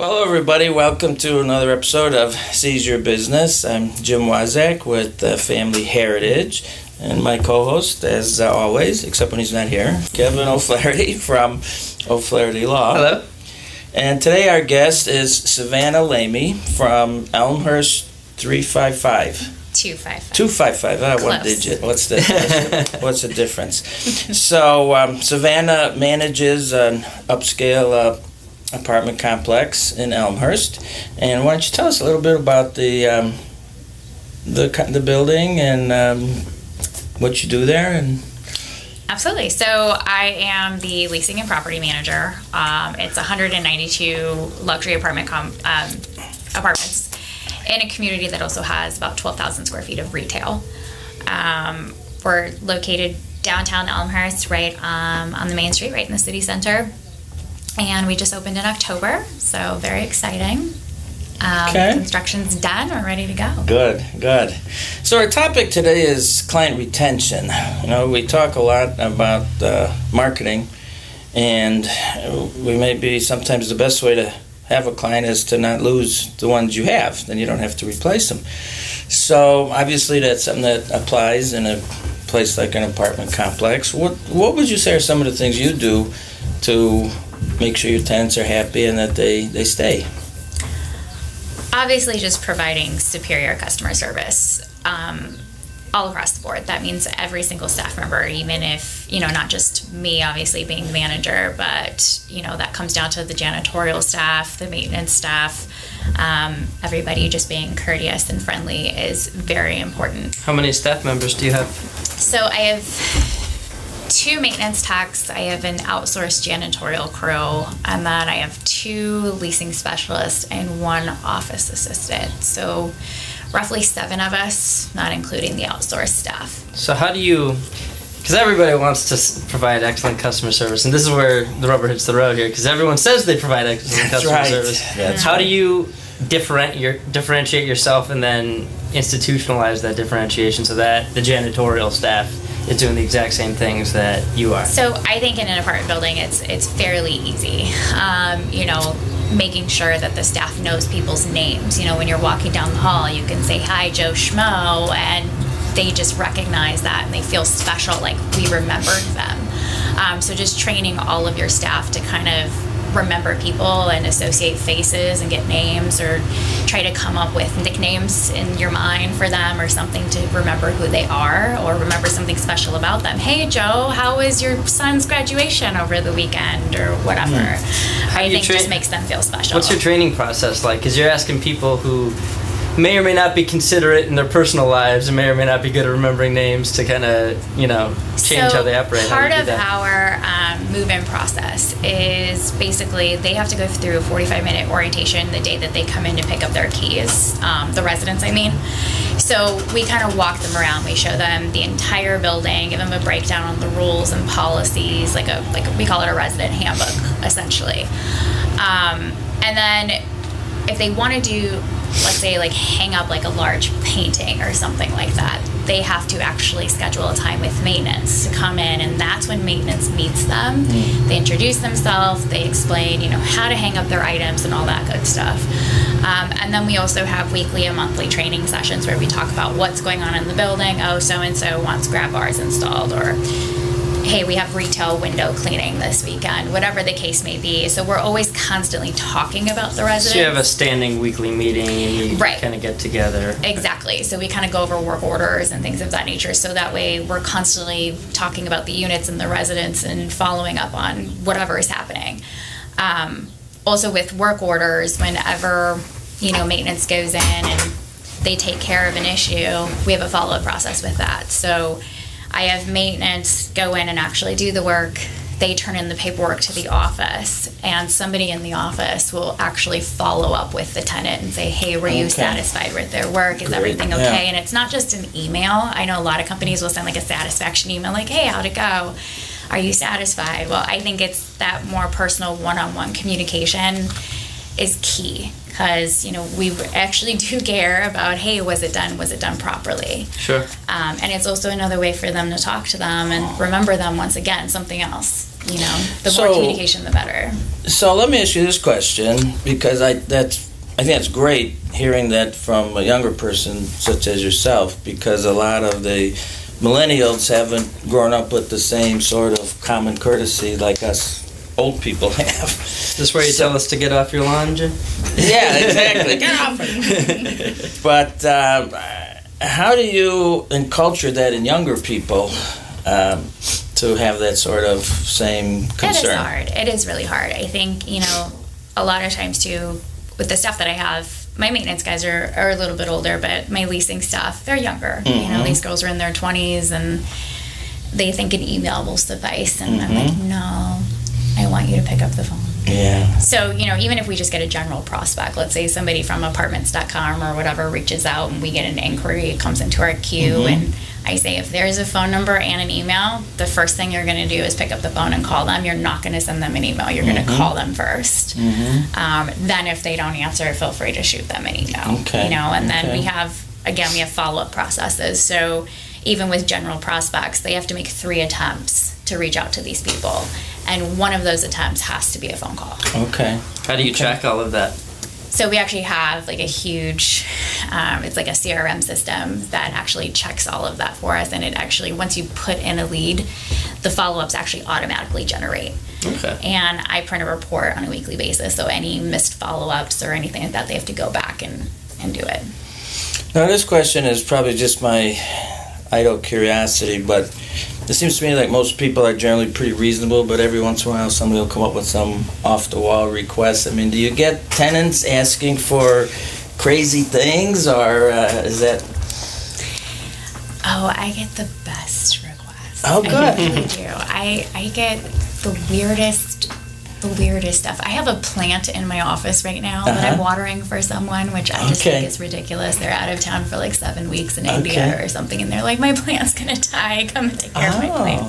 Well, everybody, welcome to another episode of Seize Your Business. I'm Jim Waszak with Family Heritage, and my co-host, as always, except when he's not here, Kevin O'Flaherty from O'Flaherty Law. Hello. And today our guest is Savannah Lamey from Elmhurst 355. 255. 255. One digit. What's the difference? So Savannah manages an upscale apartment complex in Elmhurst, and why don't you tell us a little bit about the building and what you do there? And Absolutely. So I am the leasing and property manager. It's 192 luxury apartments in a community that also has about 12,000 square feet of retail. We're located downtown Elmhurst, right on the main street, right in the city center. And we just opened in October, so very exciting. Okay. Construction's done. We're ready to go. Good. So our topic today is client retention. You know, we talk a lot about marketing, and we may be sometimes the best way to have a client is to not lose the ones you have. Then you don't have to replace them. So obviously that's something that applies in a place like an apartment complex. What would you say are some of the things you do to make sure your tenants are happy and that they stay? Obviously, just providing superior customer service all across the board. That means every single staff member, even if, not just me, obviously, being the manager, but, that comes down to the janitorial staff, the maintenance staff. Everybody just being courteous and friendly is very important. How many staff members do you have? So I have 2 maintenance techs, I have an outsourced janitorial crew, and then I have 2 leasing specialists and 1 office assistant. So roughly 7 of us, not including the outsourced staff. So how do you, because everybody wants to provide excellent customer service, and this is where the rubber hits the road here, because everyone says they provide excellent customer service. How do you differentiate yourself and then institutionalize that differentiation so that the janitorial staff is doing the exact same things that you are? So I think in an apartment building, it's fairly easy. Making sure that the staff knows people's names. When you're walking down the hall, you can say, "Hi, Joe Schmo," and they just recognize that and they feel special, like we remembered them. So just training all of your staff to kind of remember people and associate faces and get names, or try to come up with nicknames in your mind for them, or something to remember who they are, or remember something special about them. "Hey Joe, how was your son's graduation over the weekend?" or whatever. I think just makes them feel special. What's your training process like? Because you're asking people who may or may not be considerate in their personal lives and may or may not be good at remembering names to kind of, change how they operate. Part of our move-in process is basically they have to go through a 45-minute orientation the day that they come in to pick up their keys, the residents, I mean. So we kind of walk them around. We show them the entire building, give them a breakdown on the rules and policies, like we call it a resident handbook, essentially. And then if they want to do, let's say, like hang up like a large painting or something like that, they have to actually schedule a time with maintenance to come in, and that's when maintenance meets them. They introduce themselves, they explain, how to hang up their items and all that good stuff. And then we also have weekly and monthly training sessions where we talk about what's going on in the building. Oh, so-and-so wants grab bars installed, or hey, we have retail window cleaning this weekend, whatever the case may be. So we're always constantly talking about the residents. So you have a standing weekly meeting and you kind of get together. Exactly. So we kind of go over work orders and things of that nature. So that way we're constantly talking about the units and the residents and following up on whatever is happening. Also with work orders, whenever, maintenance goes in and they take care of an issue, we have a follow-up process with that. So I have maintenance go in and actually do the work. They turn in the paperwork to the office, and somebody in the office will actually follow up with the tenant and say, "Hey, were you satisfied with their work? Is everything okay?" Yeah. And it's not just an email. I know a lot of companies will send like a satisfaction email, like, "Hey, how'd it go? Are you satisfied?" Well, I think it's that more personal one-on-one communication is key. Because, we actually do care about, hey, was it done properly? Sure. And it's also another way for them to talk to them and remember them once again, something else. you know, the more communication, the better. So let me ask you this question, because I think that's great hearing that from a younger person such as yourself, because a lot of the millennials haven't grown up with the same sort of common courtesy like us old people have. Is this where you tell us to get off your lawn, Jim? Yeah, exactly. Get off it. But how do you enculture that in younger people to have that sort of same concern? It is hard. It is really hard. I think, you know, a lot of times too, with the stuff that I have, my maintenance guys are a little bit older, but my leasing staff, they're younger. You know, these girls are in their 20s and they think an email will suffice. And I'm like, no, I want you to pick up the phone. Yeah. So, you know, even if we just get a general prospect, let's say somebody from apartments.com or whatever reaches out and we get an inquiry, it comes into our queue, and I say, if there's a phone number and an email, the first thing you're going to do is pick up the phone and call them. You're not going to send them an email. You're going to call them first. Then if they don't answer, feel free to shoot them an email. Okay. You know, and then we have follow-up processes. So even with general prospects, they have to make 3 attempts to reach out to these people. And one of those attempts has to be a phone call. Okay. How do you track all of that? So we actually have like a huge, it's like a CRM system that actually checks all of that for us. And it actually, once you put in a lead, the follow-ups actually automatically generate. Okay. And I print a report on a weekly basis. So any missed follow-ups or anything like that, they have to go back and do it. Now this question is probably just my idle curiosity, but it seems to me like most people are generally pretty reasonable, but every once in a while somebody will come up with some off-the-wall request. I mean, do you get tenants asking for crazy things, or is that... Oh, I get the best requests. Oh, good. I really do. I get the weirdest stuff. I have a plant in my office right now that I'm watering for someone, which I just think is ridiculous. They're out of town for like 7 weeks in India or something, and they're like, my plant's gonna die. Come and take care of my plant.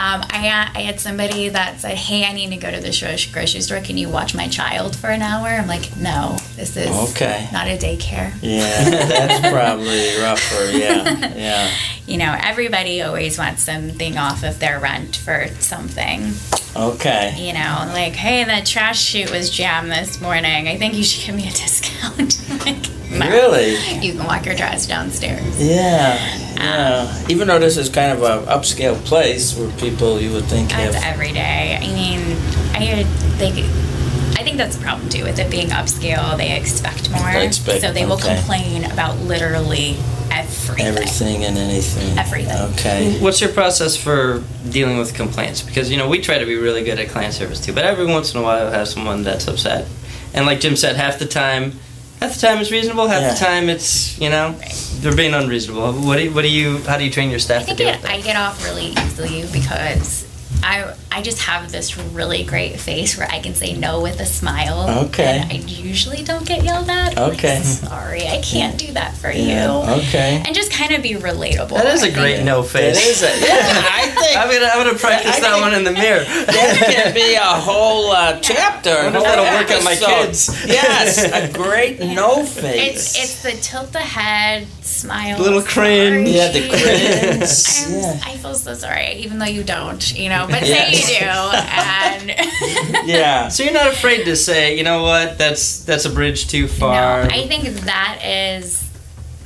I had somebody that said, hey, I need to go to the grocery store. Can you watch my child for an hour? I'm like, no, this is not a daycare. Yeah, that's probably rougher. Yeah. You know, everybody always wants something off of their rent for something. Okay. You know, like, hey, the trash chute was jammed this morning. I think you should give me a discount. Like, no, really? You can walk your trash downstairs. Yeah. Even though this is kind of an upscale place where people you would think have... That's every day. I mean, I think that's the problem too with it being upscale. They expect more. So they will complain about literally everything. Everything and anything. Everything. Okay. What's your process for dealing with complaints? Because, you know, we try to be really good at client service too, but every once in a while we'll have someone that's upset. And like Jim said, half the time it's reasonable, half the time it's, you know, they're being unreasonable. How do you train your staff to deal with that? I get off really easily because I just have this really great face where I can say no with a smile. Okay. And I usually don't get yelled at. Okay. Like, sorry, I can't do that for you. Okay. And just kind of be relatable. That is a great no face. It is. I think I'm gonna practice that one in the mirror. That can be a whole chapter. I wonder if that'll work on my kids. Yes, a great no face. It's the tilt the head, smile, little cringe. Sorry. Yeah, the cringe. I feel so sorry, even though you don't, you know, but say you do. And yeah. So you're not afraid to say, you know what, that's a bridge too far. No, I think that is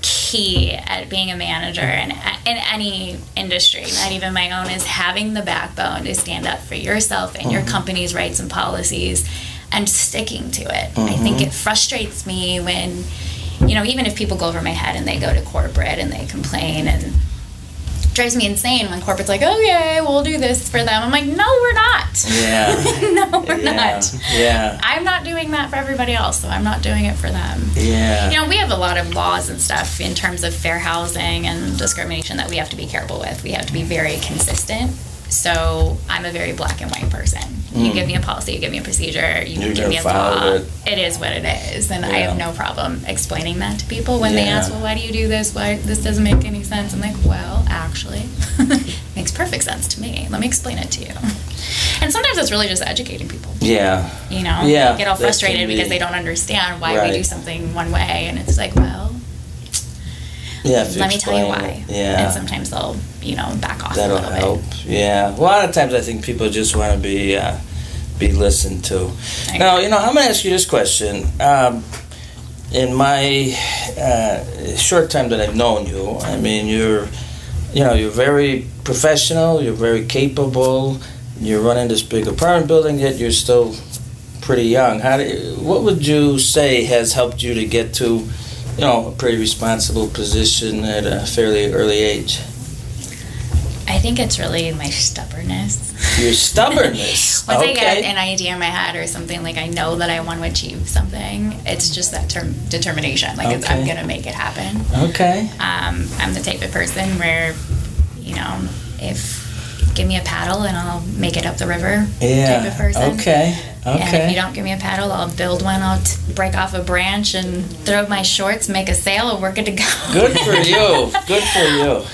key at being a manager and in any industry, not even my own, is having the backbone to stand up for yourself and your company's rights and policies and sticking to it. I think it frustrates me when, you know, even if people go over my head and they go to corporate and they complain, and drives me insane when corporate's like, okay, we'll do this for them. I'm like, no, we're not. Yeah. No, we're not. Yeah. I'm not doing that for everybody else, so I'm not doing it for them. Yeah. You know, we have a lot of laws and stuff in terms of fair housing and discrimination that we have to be careful with. We have to be very consistent. So I'm a very black and white person. You give me a policy, you give me a procedure, you give me a law. It is what it is. And I have no problem explaining that to people when they ask, well, why do you do this? Why this doesn't make any sense? I'm like, well, actually, it makes perfect sense to me. Let me explain it to you. And sometimes it's really just educating people. Yeah. You know, yeah, they get all frustrated because they don't understand why we do something one way. And it's like, well, Let me tell you why. Yeah. And sometimes they'll, back off That'll a little help. bit. Yeah. A lot of times I think people just want to be listened to. Now, I'm going to ask you this question. In my short time that I've known you, I mean, you're very professional, you're very capable, you're running this big apartment building, yet you're still pretty young. What would you say has helped you to get to, a pretty responsible position at a fairly early age? I think it's really my stubbornness. Your stubbornness. Once Okay. I get an idea in my head or something, like I know that I want to achieve something, it's just that determination. Like I'm going to make it happen. Okay. I'm the type of person where, if give me a paddle and I'll make it up the river type of person. Okay. And if you don't give me a paddle, I'll build one. I'll break off a branch and throw my shorts, make a sail, and we're good to go. Good for you. Good for you.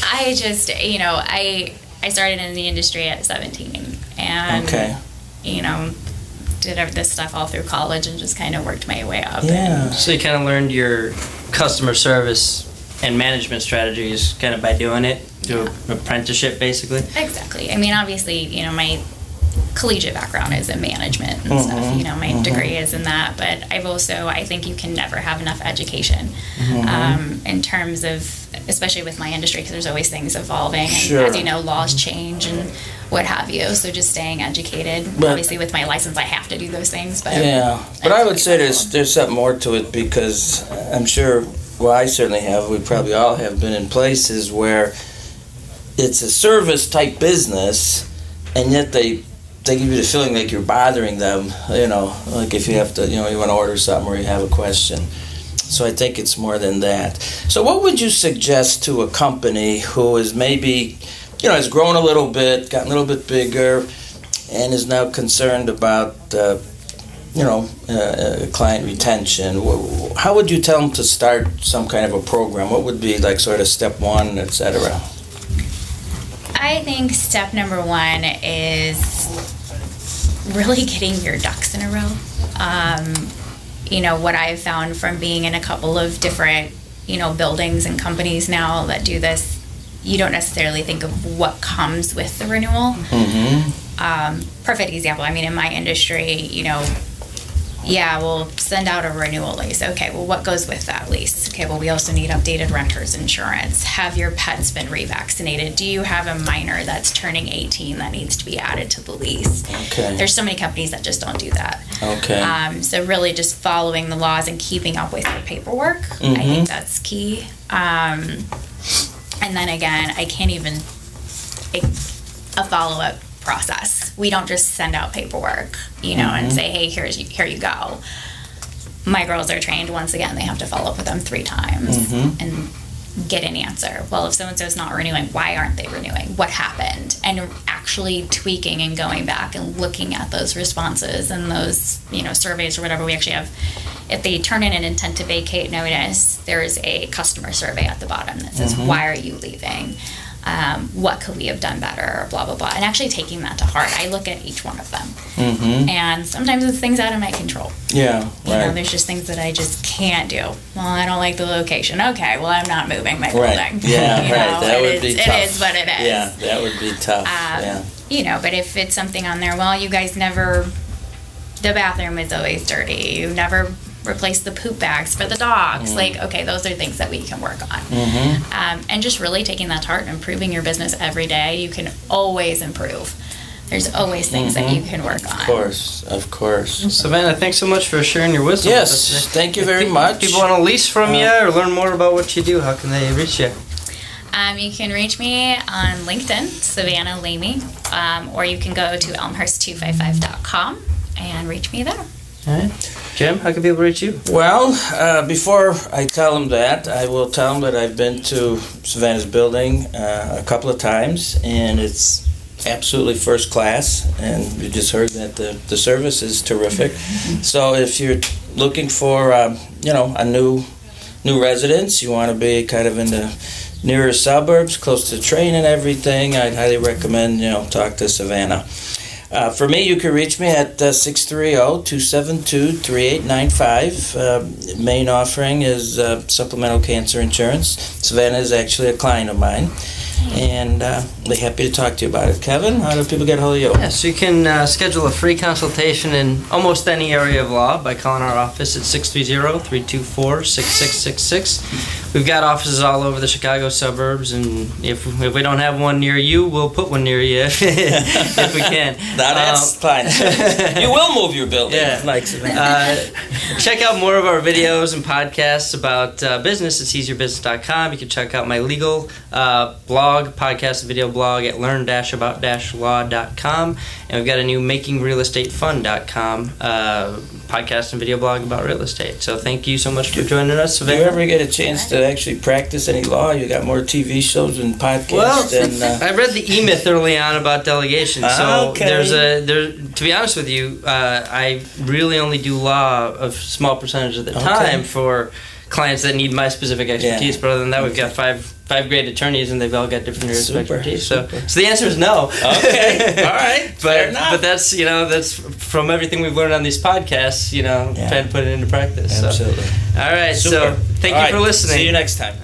I just, I started in the industry at 17 and, did this stuff all through college and just kind of worked my way up. Yeah. So you kind of learned your customer service and management strategies kind of by doing it, through apprenticeship basically? Exactly. I mean, obviously, my collegiate background is in management and stuff. My degree is in that, but I think you can never have enough education in terms of, especially with my industry, because there's always things evolving. Sure. And as you know, laws change and what have you. So just staying educated. But obviously, with my license, I have to do those things. But but I would say there's something more to it, because I'm sure, well, I certainly have, we probably all have been in places where it's a service type business, and yet they give you the feeling like you're bothering them, like if you have to, you want to order something or you have a question. So I think it's more than that. So what would you suggest to a company who is maybe, has grown a little bit, gotten a little bit bigger, and is now concerned about, client retention? How would you tell them to start some kind of a program? What would be like sort of step one, et cetera? I think step number one is really getting your ducks in a row. What I've found from being in a couple of different, buildings and companies now that do this, you don't necessarily think of what comes with the renewal. Perfect example. I mean, in my industry, we'll send out a renewal lease. Okay, well, what goes with that lease? Okay, well, we also need updated renter's insurance. Have your pets been revaccinated? Do you have a minor that's turning 18 that needs to be added to the lease? Okay. There's so many companies that just don't do that. Okay. So really just following the laws and keeping up with your paperwork, I think that's key. And then again, I can't even, a follow-up process. We don't just send out paperwork, and say, hey, here you go. My girls are trained. Once again, they have to follow up with them 3 times and get an answer. Well, if so-and-so's not renewing, why aren't they renewing? What happened? And actually tweaking and going back and looking at those responses and those, surveys or whatever we actually have. If they turn in an intent to vacate notice, there's a customer survey at the bottom that says, why are you leaving? What could we have done better, blah, blah, blah. And actually taking that to heart, I look at each one of them. And sometimes it's things out of my control. Yeah, right. There's just things that I just can't do. Well, I don't like the location. Okay, well, I'm not moving my building. Yeah, right. That would be tough. It is what it is. Yeah, that would be tough. But if it's something on there, well, you guys the bathroom is always dirty. You never replace the poop bags for the dogs. Okay, those are things that we can work on. And just really taking that to heart and improving your business every day. You can always improve. There's always things that you can work on. Of course. Savannah, thanks so much for sharing your wisdom. Yes, thank you very much. If people want to lease from you or learn more about what you do, how can they reach you? You can reach me on LinkedIn, Savannah Lamey, or you can go to elmhurst255.com and reach me there. All right. Jim, how can people reach you? Well, before I tell them that, I will tell them that I've been to Savannah's building a couple of times, and it's absolutely first class, and you just heard that the service is terrific. So if you're looking for, a new residence, you want to be kind of in the nearer suburbs, close to the train and everything, I'd highly recommend, talk to Savannah. For me, you can reach me at 630-272-3895. Main offering is supplemental cancer insurance. Savannah is actually a client of mine. And we're happy to talk to you about it. Kevin, how do people get a hold of you? Yeah, so you can schedule a free consultation in almost any area of law by calling our office at 630-324-6666. We've got offices all over the Chicago suburbs, and if we don't have one near you, we'll put one near you if we can. Now that's fine. You will move your building. Yeah. Like check out more of our videos and podcasts about business at seizeyourbusiness.com. You can check out my legal blog, podcast, and video blog at learn-about-law.com. And we've got a new makingrealestatefun.com podcast and video blog about real estate. So thank you so much for joining us, Do Savannah. you ever get a chance to actually practice any law? You got more TV shows and podcasts. Well, than, I read the E-Myth early on about delegation. So okay. to be honest with you, I really only do law a small percentage of the time for clients that need my specific expertise. But other than that, we've got five great attorneys, and they've all got different areas of expertise. So the answer is no. Okay, all right, fair enough. But that's that's from everything we've learned on these podcasts. Trying to put it into practice. Absolutely. So. All right. Super. So thank you for listening. See you next time.